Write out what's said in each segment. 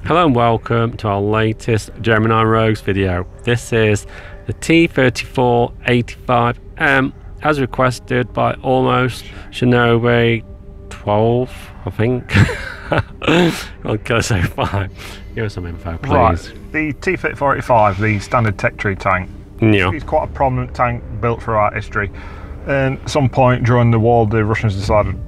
Hello and welcome to our latest Gemini Rogues video. This is the T34-85M as requested by Almost Shinobi 12, I think. On Curso 5. Give us some info, please. Right, the T34-85, the standard tech tree tank. Yeah. It's quite a prominent tank built throughout history. And at some point during the war, the Russians decided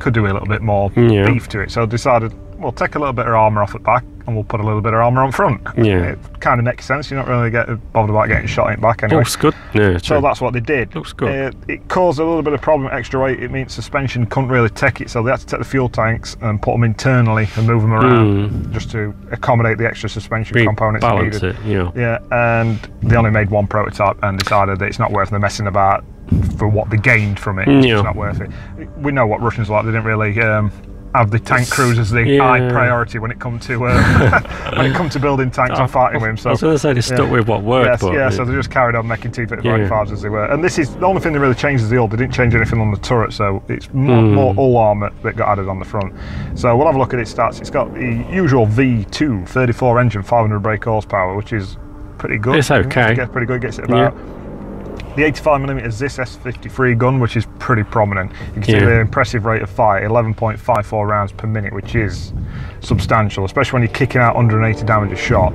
could do a little bit more beef to it. So decided, we'll take a little bit of armour off at back and we'll put a little bit of armour on front. Yeah. It kind of makes sense. You're not really bothered about getting shot in the back anyway. Looks good. Yeah, so that's what they did. Looks good. It caused a little bit of problem, extra weight. It means suspension couldn't really take it, so they had to take the fuel tanks and put them internally and move them around just to accommodate the extra suspension components needed. It, yeah, and they only made one prototype and decided that it's not worth them messing about for what they gained from it. It's not worth it. We know what Russians are like. They didn't really have the tank crews as the high priority when it comes to building tanks and fighting with them. So I was going to say they stuck with what worked. Yes, so they just carried on making T-35s as they were. And this is the only thing they really changed is the hull. They didn't change anything on the turret, so it's more hull armour that got added on the front. So we'll have a look at its stats. It's got the usual V2 34 engine, 500 brake horsepower, which is pretty good. It's okay. It's pretty good. It gets it about. The 85mm Zis S53 gun, which is pretty prominent. You can see the impressive rate of fire, 11.54 rounds per minute, which is substantial, especially when you're kicking out 180 damage a shot.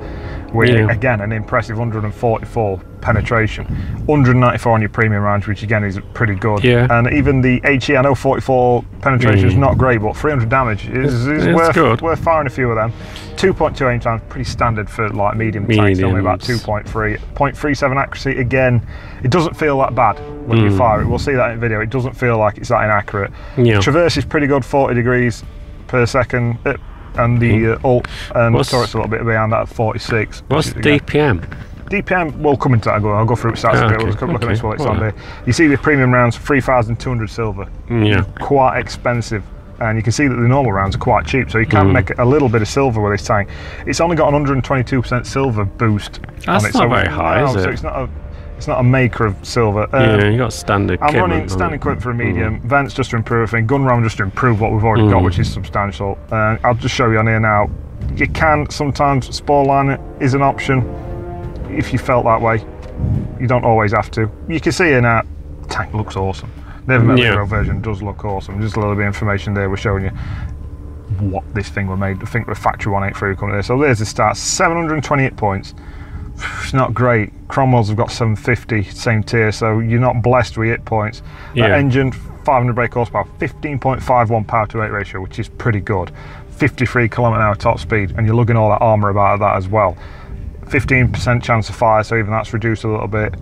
With, again, an impressive 144 penetration. 194 on your premium rounds, which again is pretty good. And even the HE, I know 44 penetration is not great, but 300 damage is worth firing a few of them. 2.2 aim time, pretty standard for like medium tanks, only about 2.3. 0.37 accuracy, again, it doesn't feel that bad when you fire it. We'll see that in video. It doesn't feel like it's that inaccurate. Traverse is pretty good, 40 degrees per second. And the ult and turret's a little bit behind that at 46. What's DPM? DPM, we'll come into that. I'll go through it stats a bit. We'll just look at this while it's on there. You see the premium rounds, 3,200 silver. Quite expensive. And you can see that the normal rounds are quite cheap, so you can make a little bit of silver with this tank. It's only got an 122% silver boost on it. That's not very high, is it? So it's not a maker of silver. You got standard I'm running standard equipment for a medium, vents just to improve everything, gun ram just to improve what we've already got, which is substantial. I'll just show you on here now. You can sometimes, spore line is an option if you felt that way. You don't always have to. You can see here now, the tank looks awesome. The Evo version does look awesome. Just a little bit of information there, we're showing you what this thing was made. I think the factory 183 coming there. So there's the stats, 728 points. It's not great. Cromwell's have got 750, same tier, so you're not blessed with hit points. That engine, 500 brake horsepower, 15.51 power to weight ratio, which is pretty good. 53 km/h top speed, and you're lugging all that armour about that as well. 15% chance of fire, so even that's reduced a little bit.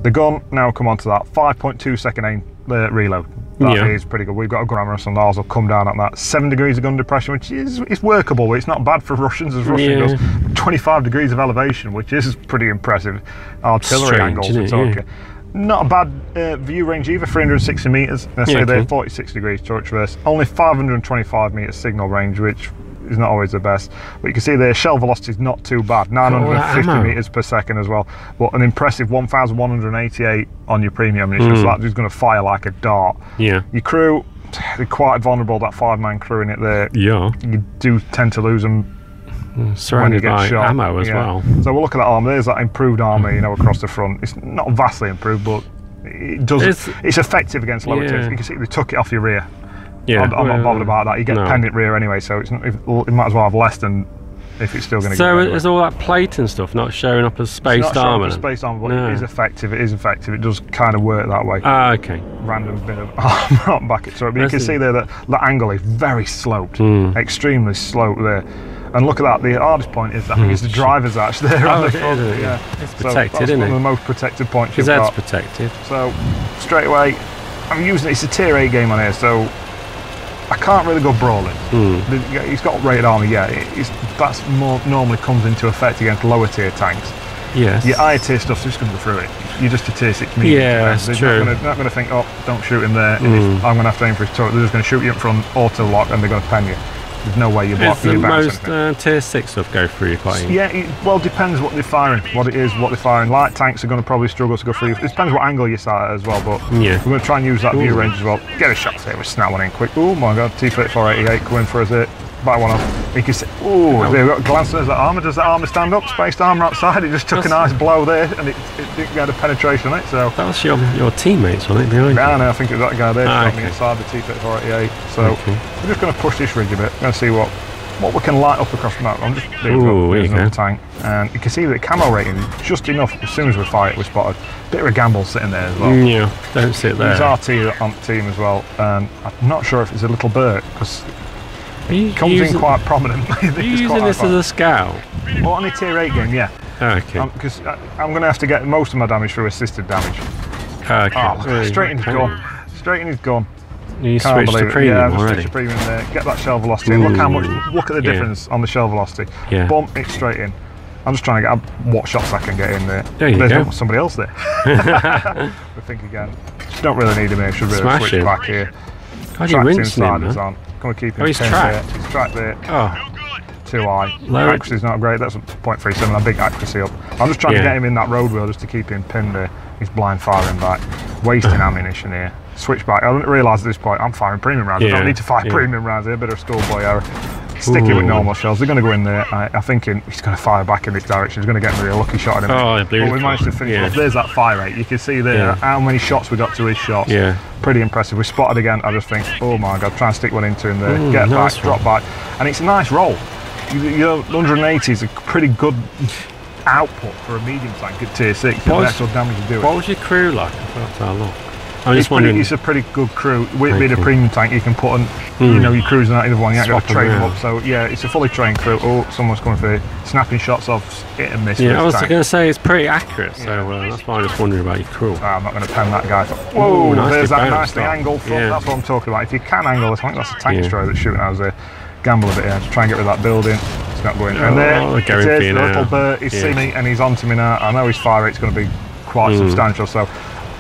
The gun, now come on to that, 5.2 second aim reload. That is pretty good. We've got a gun armor, so ours will come down at that. 7 degrees of gun depression, which is workable. It's not bad for Russians, as Russia does. 25 degrees of elevation, which is pretty impressive. Artillery angles we're talking. Not a bad view range either, 360 metres. Let's say they're 46 degrees turret traverse. Only 525 metres signal range, which is not always the best. But you can see their shell velocity is not too bad, 950 metres per second as well. But an impressive 1,188 on your premium munitions. So that's going to fire like a dart. Your crew, they're quite vulnerable, that 5-man crew in it there. You do tend to lose them surrounded when you get shot. Ammo as well. So we'll look at that armour. There's that improved armour, you know, across the front. It's not vastly improved, but it does. It's effective against lower tiers. You can see they took it off your rear. I'm not bothered about that. You get pendant rear anyway, so it's not, it might as well have less than if it's still going to go. So is all that plate and stuff not showing up as spaced armour? It's not showing up as spaced armour, but it is effective. It is effective. It does kind of work that way. Okay. Random bit of armour on back it. But you can see there that the angle is very sloped, extremely sloped there. And look at that, the hardest point is, I think it's the driver's arch there on the front. It's protected, isn't it? One of the most protected points you've got. Because that's protected. So, straight away, I'm using it, it's a tier 8 game on here, so I can't really go brawling. It's got rated armour, that's more normally comes into effect against lower tier tanks. Your higher tier stuff's just going to go through it. You're just a tier 6 medium. That's true. They're not going to think, oh, don't shoot him there, I'm going to have to aim for his turret. They're just going to shoot you up front, auto lock, and they're going to pen you. There's no way you're blocking your bounce. Most tier 6 stuff go through you quite easy. Well, depends what they're firing, what it is, what they're firing. Light tanks are going to probably struggle to go through. It depends what angle you start at as well, but we're going to try and use that view range as well. Get a shot here, we'll snap one in quick. Oh my god, T34-85 coming for us here. Back one up. You can see, ooh, there we got glancing at that armour. Does that armour stand up? Spaced armour outside. It just took a nice blow there, and it didn't get a penetration on it. So that was your teammates, wasn't it, behind you? No, I think it was that guy there shot me inside the T34-85. So we're just going to push this rig a bit. We're going to see what we can light up across the map. I'm just there's another tank, and you can see the camo rating is just enough. As soon as we fire it, we spotted a bit of a gamble sitting there as well. Yeah, don't sit there. There's RT on the team as well, and I'm not sure if it's a little bird because it comes in quite prominently. Are you using this as a scout? Well, on a tier 8 game, yeah. Okay. Because I'm going to have to get most of my damage through assisted damage. Okay. Oh, straight in his gun. Straight in his gun. You switched to premium already. Yeah, switched to premium there. Get that shell velocity. Look how much. Look at the difference on the shell velocity. Yeah. Boom, it's straight in. I'm just trying to get what shots I can get in there. There you There's go. Somebody else there. We think again. Just don't really need him here. Should really switch back here. How do you rinse him, man? On. Come and keep him. He's tracked. He's tracked there. Oh. Too high. Accuracy's not great. That's a 0.37. A big accuracy up. I'm just trying to get him in that road wheel just to keep him pinned there. He's blind firing back. Wasting ammunition here. Switch back. I didn't realise at this point I'm firing premium rounds. I don't need to fire premium rounds here. A bit of schoolboy error. Sticking with normal shells. They're going to go in there. I think he's going to fire back in this direction. He's going to get me a lucky shot at him. Oh, but we managed to finish off. There's that fire rate. You can see there how many shots we got to his shots. Yeah. Pretty impressive. We spotted again. I just think, oh my God, try and stick one into him there. Get nice back, drop back. And it's a nice roll. Your 180 is a pretty good output for a medium tank at tier 6. The actual damage you do. What was your crew like? I'm just wondering. It's a pretty good crew. With being a premium tank, you can put on, you know, your crews in that either one. You ain't got to train them up. So yeah, it's a fully trained crew. Oh, someone's coming through, snapping shots off, hit and miss. Yeah, I was going to say it's pretty accurate. So that's why I'm just wondering about your crew. I'm not going to pen that guy. Whoa, there's that nicely angled front. Yeah. That's what I'm talking about. If you can angle this, I think that's a tank destroyer that's shooting at us there. Gamble a bit here, just try and get rid of that building. It's not going. And there, the little bird, he's seen me and he's onto me now. I know his fire rate's going to be quite substantial, so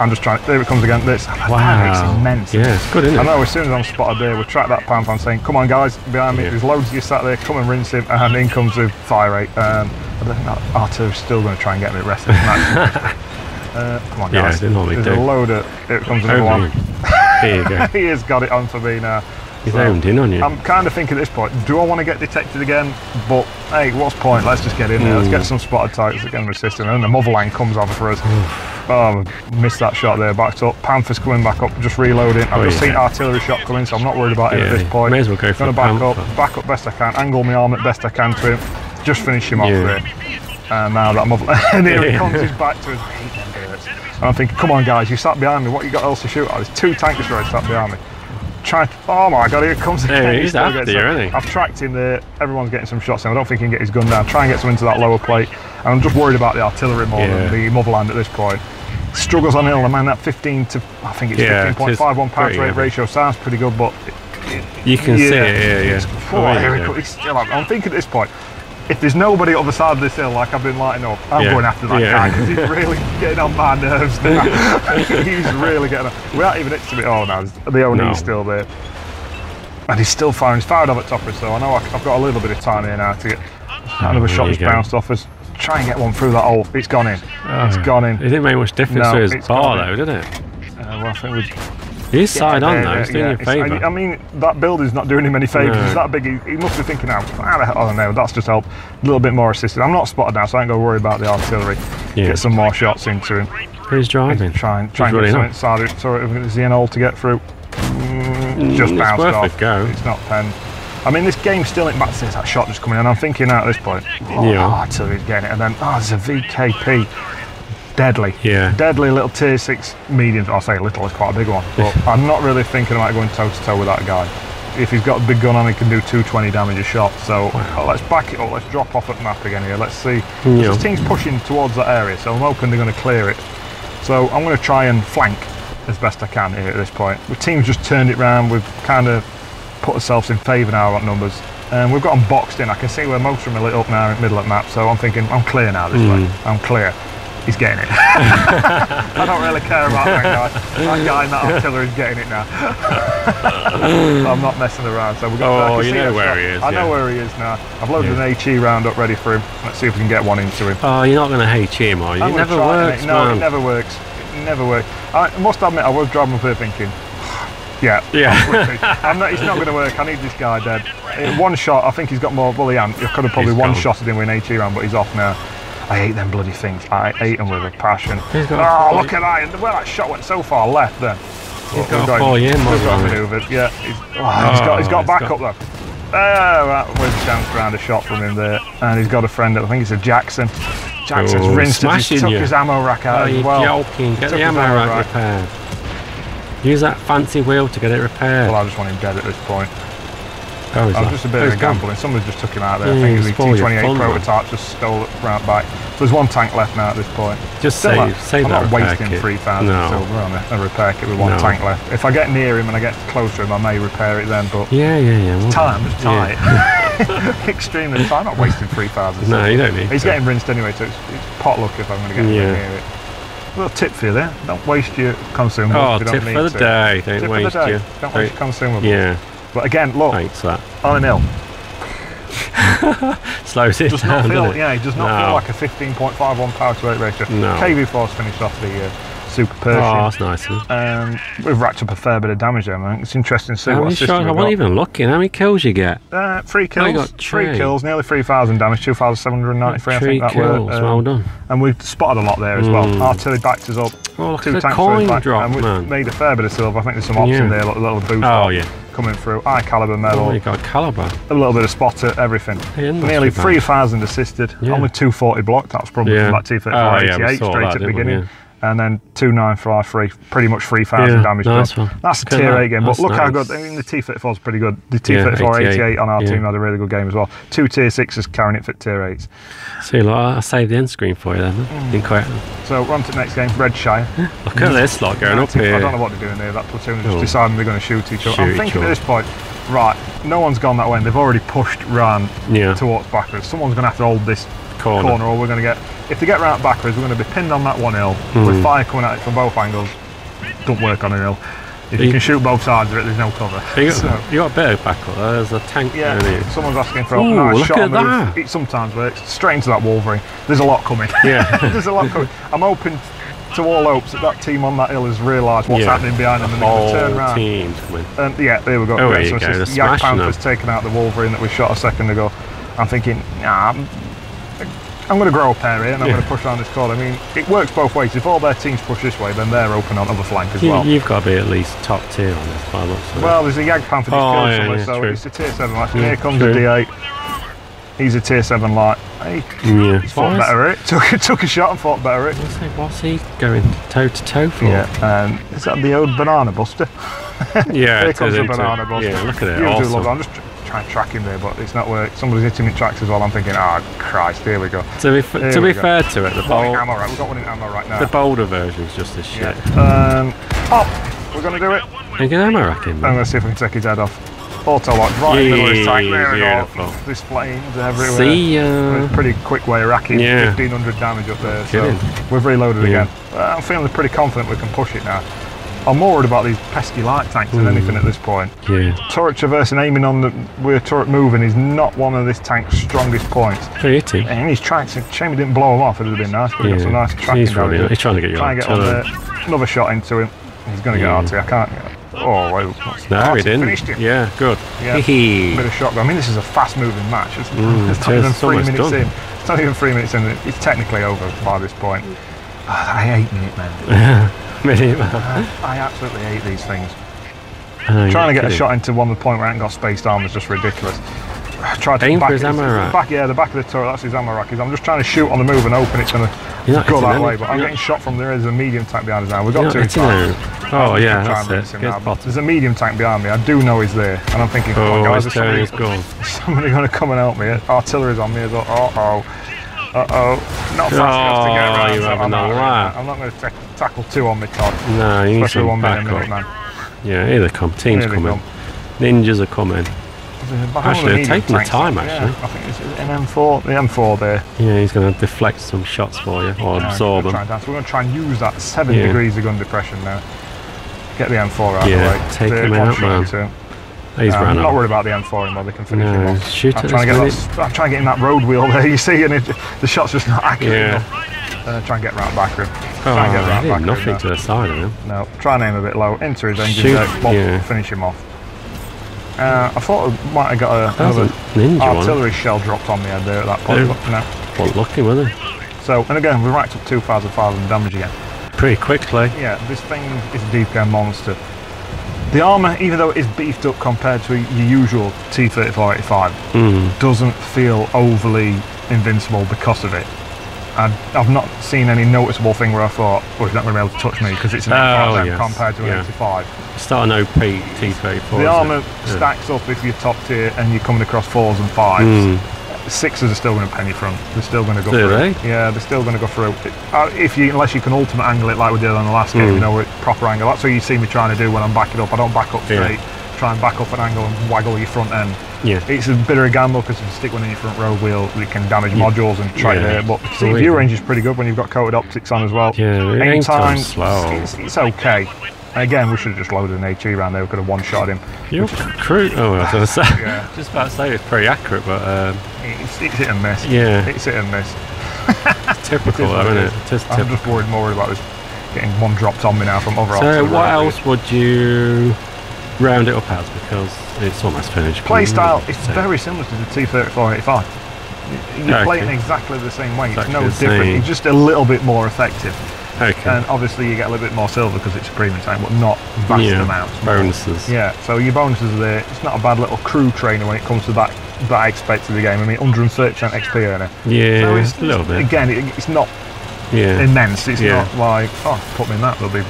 I'm just trying. There it comes again. This it's immense. Yeah, it's good, isn't it? I know. As soon as I'm spotted there, we track that pan saying, "Come on, guys, behind me." There's loads of you sat there. Come and rinse him, and in comes the fire rate. I think that artillery's still going to try and get me the rest of the match. Come on, guys. There's a load of. Here it comes another one. There you go. He has got it on for me now. He's homed in on you. I'm kind of thinking at this point, do I want to get detected again? But hey, what's the point? Let's just get in there. Let's get some spotted targets that can assist him. And then the motherline comes over for us. Oh, missed that shot there. Backed up. Panther's coming back up, just reloading. I've just seen artillery shot coming, so I'm not worried about it at this point. May as well go for back up best I can, angle my arm at best I can to him. Just finish him off there. And now that motherline, and here it comes, his back to us. And I'm thinking, come on, guys, you sat behind me. What you got else to shoot at? There's 2 tank destroyers sat behind me. Oh my God, here comes again. He's after you, isn't he? I've tracked him there. Everyone's getting some shots in. I don't think he can get his gun down. Try and get some into that lower plate. And I'm just worried about the artillery more than the motherland at this point. Struggles on hill. I mean, that 15 to, I think it's 15.51 pound to rate ratio sounds pretty good, but you can see it. He's still up. I'm thinking at this point, if there's nobody at the other side of this hill like I've been lighting up, I'm going after that guy because he's really getting on my nerves now. He's really getting on. We aren't even next to me. Oh no, the ONE's still there. And he's still firing. He's fired off at top of us, so I know I've got a little bit of time here now to get another shot that's bounced off us. Try and get one through that hole. It's gone in. It's gone in. It didn't make much difference to his bar though, did it? Well, I think we'd... He's side on though, he's doing you a favour. I mean, that building's not doing him any favours. He's that big, he must be thinking, how the hell, I don't know, that's just helped. A little bit more assisted. I'm not spotted now, so I ain't going to worry about the artillery. Get some more shots into him. Who's driving? Try and get some inside it. So there's the N-hole to get through. Just bounced off. It's not penned. I mean, this game still ain't back to that shot just coming in. I'm thinking out at this point, artillery's getting it. And then, there's a VKP. Deadly. Deadly little tier 6 medium. I'll say little, it's quite a big one. But I'm not really thinking about going toe to toe with that guy. If he's got a big gun on, he can do 220 damage a shot. So let's back it up, let's drop off at the map again here. Let's see. This team's pushing towards that area, so I'm hoping they're going to clear it. So I'm going to try and flank as best I can here at this point. The team's just turned it round, we've kind of put ourselves in favour now at numbers. And we've got them boxed in. I can see where most of them are lit up now in the middle of the map, so I'm thinking, I'm clear now this way. I'm clear. He's getting it. I don't really care about that guy. That guy in that artillery is getting it now. I'm not messing around. So we've got. You know where he is. I know where he is now. I've loaded an HE round up ready for him. Let's see if we can get one into him. Oh, you're not going to HE him, are you? It never works, No, it never works. It never works. I must admit, I was driving up here thinking, Yeah. Yeah. It's not going to work. I need this guy dead. In one shot, I think he's got more. Well, he could have probably one-shotted him with an AT round, but he's off now. I hate them bloody things. I hate them with a passion. Oh, look at that! And well, that shot went so far left then. He's got a 4-year mod on it. Yeah. He's got backup though. That was a chance round a shot from him there, and he's got a friend. I think it's a Jackson. Jackson's rinsed it. He took his ammo rack out as well. You're joking. Get the ammo rack repaired. Use that fancy wheel to get it repaired. Well, I just want him dead at this point. Oh, I'm just a bit of a gambling. Somebody's just took him out there. I think it was T28 prototype, just stole it round back. So there's one tank left now at this point. Just save I'm that not wasting kit. 3,000 silver on a repair kit with one tank left. If I get near him and I get close to him, I may repair it then, but time's tight. Extremely tight. I'm not wasting 3,000 silver. No, you don't need He's getting rinsed anyway, so it's pot luck if I'm going to get near it. A little tip for you there, don't waste your consumables. Oh, tip for the day, don't waste your... Don't waste your consumables. Yeah. But again, look, thanks for that. on a nil. Slows it down, doesn't it? Yeah, he does not feel like a 15.51 power to weight ratio. No. KV4's finished off the Super Pershing. Oh, that's nice. We've racked up a fair bit of damage there, man. It's interesting to see what system we've got. I wasn't even looking. How many kills you get? 3 kills. got 3 kills, nearly 3,000 damage, 2,793. I think that kills, well done. And we've spotted a lot there as well. Artillery backed us up. Oh, look 2 at the tanks coin back, drop, and we've man. made a fair bit of silver. I think there's some ops in there, a little boost. Oh, yeah. Coming through, high caliber medal. Oh, you got a caliber. A little bit of spotter, everything. Nearly 3,000 assisted, only 240 blocked. That was probably from that T34-88 straight at the beginning. And then 2,953, pretty much 3,000 damage. Nice one. That's a tier 8 game, but look how good. I mean, the T34 is pretty good. The T34-88 on our team had a really good game as well. 2 tier 6s carrying it for tier 8s. See, look, I saved the end screen for you then. Didn't quite. So we're on to the next game, Redshire. Look at this lot going up here. I don't know what they're doing there. That platoon is just deciding they're going to shoot each other. I'm thinking at this point, right, no one's gone that way and they've already pushed round towards backwards. Someone's going to have to hold this corner or we're going to get, if they get round backwards, we're going to be pinned on that one hill with fire coming at it from both angles. Don't work on a hill. If you can shoot both sides of it, there's no cover. You got a bit of backup. There's a tank. Yeah, someone's asking for a nice shot on the roof. It sometimes works. Straight into that Wolverine. There's a lot coming. Yeah, there's a lot coming. I'm hoping to all hopes that team on that hill has realised what's happening behind them and they're going to turn around. Team's coming. Yeah, there we go. Oh, there you go. Yak Panther's taken out the Wolverine that we shot a second ago. I'm thinking, I'm going to grow a pair here and I'm going to push around this corner. I mean, it works both ways. If all their teams push this way, then they're open on the other flank as well. You've got to be at least top tier on this by looks. Well, there's a Yag Panther just killed somewhere, so it's a tier 7 light. Here comes a D8. He's a tier 7 light. He fought better at it. Took a shot and fought better at it. What's he going toe to toe for? Yeah, is that the old banana buster? Yeah, here comes the banana buster. Yeah, look at it. Awesome. I'm just trying to track him there, but it's not working. Somebody's hitting me tracks as well. I'm thinking, Christ, here we go. To be fair to it, we've got one in ammo right now. The bolder version's just this shit. We're going to do it. You can ammo rack him. I'm going to see if we can take his head off. Auto lock right in the middle of his tank. There we go. There's flames everywhere. See ya. It's a pretty quick way of racking 1,500 damage up there. So we've reloaded again. I'm feeling pretty confident we can push it now. I'm more worried about these pesky light tanks than anything at this point. Yeah. Turret traverse and aiming on with a turret moving is not one of this tank's strongest points. Pretty. And his tracks, shame he didn't blow him off, it would have been nice. But got some nice tracking damage. He's trying to get you on there. Another shot into him. He's going to get RT. I can't get it. Oh, wow. No, he didn't. Finished him. Yeah, good. Yeah. Bit of shock. I mean, this is a fast-moving match. It's not even 3 minutes in. It's not even 3 minutes in. It's technically over by this point. I hate Minutemen. I absolutely hate these things. Trying to get a shot into one of the point where I ain't got spaced arm is just ridiculous. Tried to aim for his ammo rack. The back of the turret, that's his ammo rack. I'm just trying to shoot on the move and hoping it's going to go that way, but I'm getting shot from there. There's a medium tank behind us now. We've got two tanks. Oh yeah, that's it. There's a medium tank behind me. I do know he's there, and I'm thinking, come on guys, is somebody going to come and help me? Artillery's on me as well. Not fast enough to get around. I'm not going to tackle 2 on me, Todd. No, you need some backup. Man. Yeah, here they come. Teams coming. Ninjas are coming. Actually, they're taking the time, actually. I think it's an M4, the M4 there. Yeah, he's going to deflect some shots for you, or absorb them. We're going to try and use that 7 degrees of gun depression now. Get the M4 out of the way. Take him out, man. He's I'm not worried about the M4 anymore, they can finish him off. Shoot I'm trying to get in that road wheel there, you see, and the shot's just not accurate enough. Try and get right back of him. Oh, Try and get I right did back of nothing him. to the side of him. No, try and aim a bit low into his engine Shoot, deck. Well, yeah. finish him off. I thought I might have got another ninja artillery shell dropped on me head there at that point, but no. Wasn't lucky, was he? So, and again, we racked up 2,500 damage again. Pretty quickly. Yeah, this thing is a DPM monster. The armour, even though it is beefed up compared to your usual T34-85, doesn't feel overly invincible because of it. I've not seen any noticeable thing where I thought, oh, he's not going to be able to touch me because it's an 85M compared to an 85. It's not an OP T34. The armour stacks up if you're top tier and you're coming across 4s and 5s. 6s are still going to pen you front. They're still going to go through. They? Yeah, they're still going to go through. Unless you can ultimate angle it like we did on the last game, you know, with proper angle. That's what you see me trying to do when I'm backing up. I don't back up straight. Try and back up an angle and waggle your front end. Yeah. It's a bit of a gamble because if you stick one in your front road wheel, it can damage modules and try there. But see, view range is pretty good when you've got coated optics on as well. Yeah, aim time, slow. It's okay. Again, we should have just loaded an HE round there. We could have one-shot him. Your crew. Oh, I was going to say. Just about to say it's pretty accurate, but it's hit and miss. Yeah, it's hit and miss. It's typical, though, isn't it? I'm just worried about this getting one dropped on me now from other. So, what else would you round it up as? Because it's almost finished. Playstyle, it's very similar to the T34-85. You're playing exactly the same way. It's no different. It's just a little bit more effective. Okay. And obviously you get a little bit more silver because it's a premium tank, but not vast amounts. Bonuses. Yeah, so your bonuses are there. It's not a bad little crew trainer when it comes to that aspect of the game. I mean, 130% XP earner. Yeah, so it's a little bit. Again, it's not immense. It's not like, oh, put me in that, there'll be.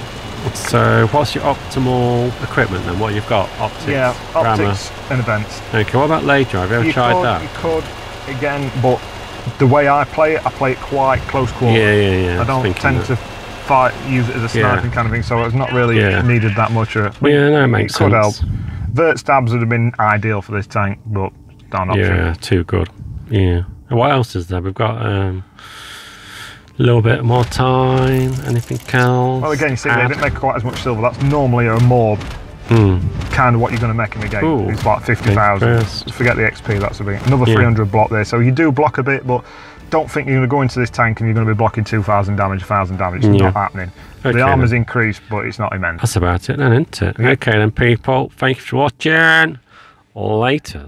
So, what's your optimal equipment then? What you've got? Optics, optics and events. Okay, what about lay drive? Have you ever tried that? You could, again, but the way I play it quite close quarter. Yeah. I don't tend to use it as a sniping kind of thing, so it's not really needed that much. Yeah, no, it makes sense. Could help. Vert stabs would have been ideal for this tank, but not an option. Yeah, too good. Yeah. What else is there? We've got a little bit more time. Anything else? Well, again, you see, they didn't make quite as much silver. That's normally a more kind of what you're going to make in the game. Ooh, it's like 50,000. Forget the XP. That's a bit. Another 300 block there. So you do block a bit, but don't think you're going to go into this tank and you're going to be blocking 2,000 damage, 1,000 damage. It's not happening. The armor's increased, but it's not immense. That's about it then, isn't it? Okay then, people. Thanks for watching. Later.